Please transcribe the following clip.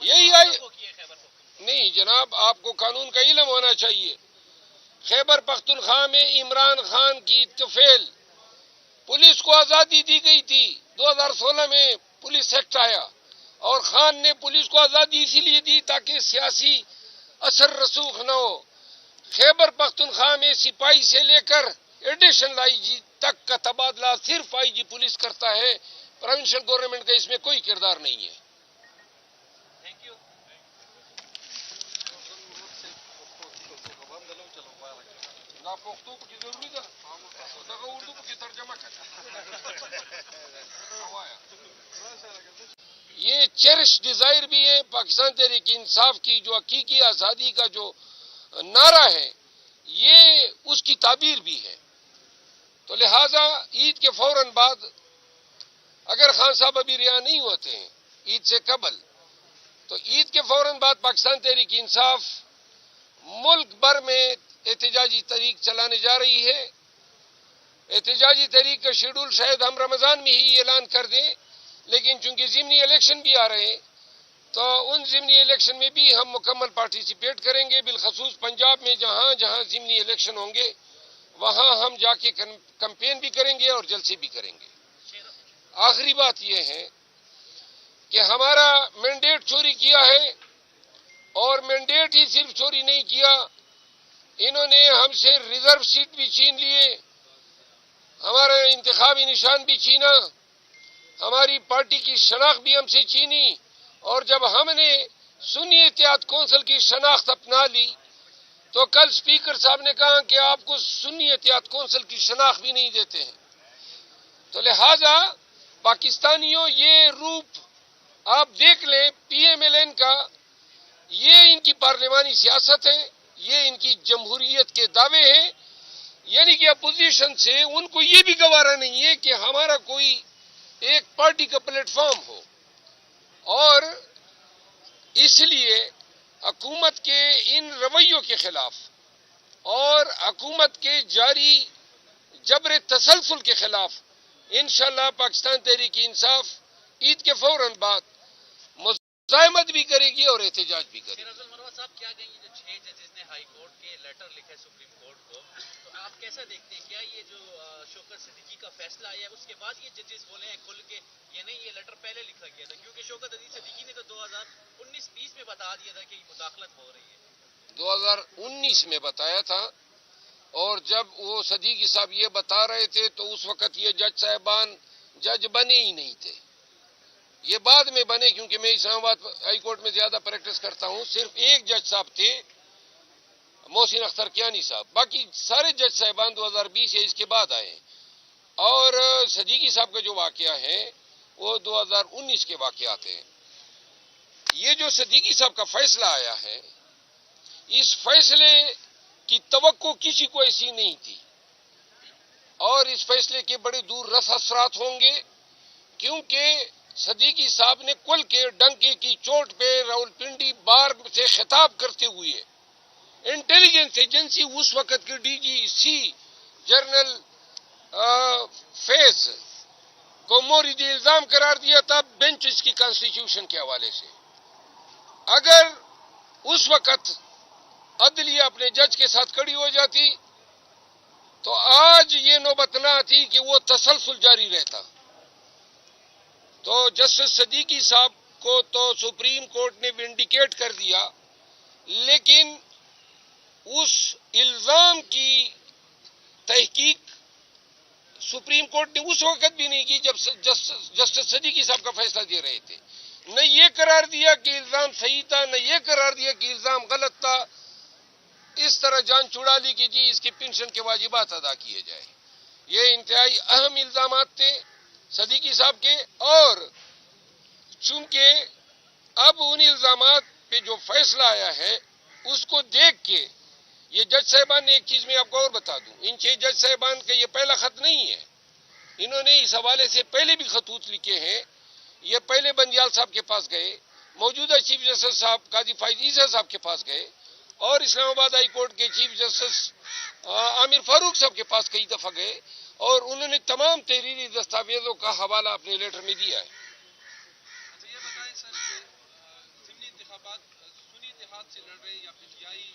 یہی آئی نہیں جناب، آپ کو قانون کا علم ہونا چاہیے۔ خیبر پختونخوا میں عمران خان کی طفیل پولیس کو آزادی دی گئی تھی، 2016 میں پولیس ایکٹ آیا، اور خان نے پولیس کو آزادی اسی لیے دی تاکہ سیاسی اثر رسوخ نہ ہو۔ خیبر پختونخوا میں سپاہی سے لے کر ایڈیشنل آئی جی تک کا تبادلہ صرف آئی جی پولیس کرتا ہے، پروونشل گورنمنٹ کا اس میں کوئی کردار نہیں ہے۔ یہ چیرش ڈیزائر بھی ہے پاکستان تحریک انصاف کی جو حقیقی آزادی کا جو نعرہ ہے، یہ اس کی تعبیر بھی ہے۔ تو لہذا عید کے فوراً بعد اگر خان صاحب ابھی رہا نہیں ہوتے ہیں عید سے قبل، تو عید کے فوراً بعد پاکستان تحریک انصاف ملک بھر میں احتجاجی تحریک چلانے جا رہی ہے۔ احتجاجی تحریک کا شیڈول شاید ہم رمضان میں ہی اعلان کر دیں، لیکن چونکہ ضمنی الیکشن بھی آ رہے ہیں تو ان ضمنی الیکشن میں بھی ہم مکمل پارٹیسپیٹ کریں گے، بالخصوص پنجاب میں جہاں جہاں ضمنی الیکشن ہوں گے وہاں ہم جا کے کمپین بھی کریں گے اور جلسے بھی کریں گے۔ آخری بات یہ ہے کہ ہمارا مینڈیٹ چوری کیا ہے، اور مینڈیٹ ہی صرف چوری نہیں کیا، انہوں نے ہم سے ریزرو سیٹ بھی چھین لیے، ہمارا انتخابی نشان بھی چھینا، ہماری پارٹی کی شناخت بھی ہم سے چھینی، اور جب ہم نے سنی اتحاد کونسل کی شناخت اپنا لی تو کل اسپیکر صاحب نے کہا کہ آپ کو سنی اتحاد کونسل کی شناخت بھی نہیں دیتے ہیں۔ تو لہذا پاکستانیوں یہ روپ آپ دیکھ لیں پی ایم ایل این کا، یہ ان کی پارلیمانی سیاست ہے، یہ ان کی جمہوریت کے دعوے ہیں، یعنی کہ اپوزیشن سے ان کو یہ بھی گوارا نہیں ہے کہ ہمارا کوئی ایک پارٹی کا پلیٹ فارم ہو، اور اس لیے حکومت کے ان رویوں کے خلاف اور حکومت کے جاری جبر تسلسل کے خلاف انشاءاللہ پاکستان تحریک انصاف عید کے فوراً بعد مزاحمت بھی کرے گی اور احتجاج بھی کرے گی۔ صاحب کیا کہیں گے جو 6 ججز نے ہائی کورٹ کے لیٹر لکھا ہے سپریم کورٹ کو، تو آپ کیسا دیکھتے ہیں؟ کیا یہ جو شوکت صدیقی کا فیصلہ آیا ہے اس کے بعد یہ ججز بولے ہیں کھل کے یہ نہیں یہ لیٹر پہلے لکھا گیا تھا؟ کیونکہ شوکت عزیز صدیقی نے تو 2019-20 میں بتا دیا تھا کہ یہ مداخلت ہو رہی ہے۔ 2019 میں بتایا تھا، اور جب وہ صدیقی صاحب یہ بتا رہے تھے تو اس وقت یہ جج صاحبان جج بنے ہی نہیں تھے، یہ بعد میں بنے، کیونکہ میں اسلام آباد ہائی کورٹ میں زیادہ پریکٹس کرتا ہوں۔ صرف ایک جج صاحب تھے محسن اختر کیانی صاحب، باقی سارے جج صاحبان 2020 یا اس کے بعد آئے ہیں، اور صدیقی صاحب کا جو واقعہ ہے وہ 2019 کے واقعات ہیں۔ یہ جو صدیقی صاحب کا فیصلہ آیا ہے، اس فیصلے کی توقع کسی کو ایسی نہیں تھی، اور اس فیصلے کے بڑے دور رس اثرات ہوں گے، کیونکہ صدیقی صاحب نے کل کے ڈنکے کی چوٹ پہ راولپنڈی بار سے خطاب کرتے ہوئے انٹیلیجنس ایجنسی اس وقت کے ڈی جی سی جنرل فیض کو مورد الزام قرار دیا تھا بینچ اس کی کانسٹیٹیوشن کے حوالے سے۔ اگر اس وقت عدلیہ اپنے جج کے ساتھ کھڑی ہو جاتی تو آج یہ نوبت نہ آتی کہ وہ تسلسل جاری رہتا۔ تو جسٹس صدیقی صاحب کو تو سپریم کورٹ نے ونڈیکیٹ کر دیا، لیکن اس الزام کی تحقیق سپریم کورٹ نے اس وقت بھی نہیں کی جب جسٹس صدیقی صاحب کا فیصلہ دے رہے تھے۔ نہ یہ قرار دیا کہ الزام صحیح تھا، نہ یہ قرار دیا کہ الزام غلط تھا، اس طرح جان چھڑا لی کہ جی اس کی پنشن کے واجبات ادا کیے جائے۔ یہ انتہائی اہم الزامات تھے صدیقی صاحب کے، اور چونکہ اب ان الزامات پہ جو فیصلہ آیا ہے اس کو دیکھ کے یہ جج صاحبان نے ایک چیز میں آپ کو اور بتا دوں، ان 6 جج صاحبان کا یہ پہلا خط نہیں ہے، انہوں نے اس حوالے سے پہلے بھی خطوط لکھے ہیں۔ یہ پہلے بندیال صاحب کے پاس گئے، موجودہ چیف جسٹس صاحب قاضی فائز عیسیٰ صاحب کے پاس گئے، اور اسلام آباد ہائی کورٹ کے چیف جسٹس عامر فاروق صاحب کے پاس کئی دفعہ گئے، اور انہوں نے تمام تحریری دستاویزوں کا حوالہ اپنے لیٹر میں دیا ہے۔ یہ بتائیں سر کہ ضمنی انتخابات سنی اتحاد سے لڑ رہے یا پی ٹی آئی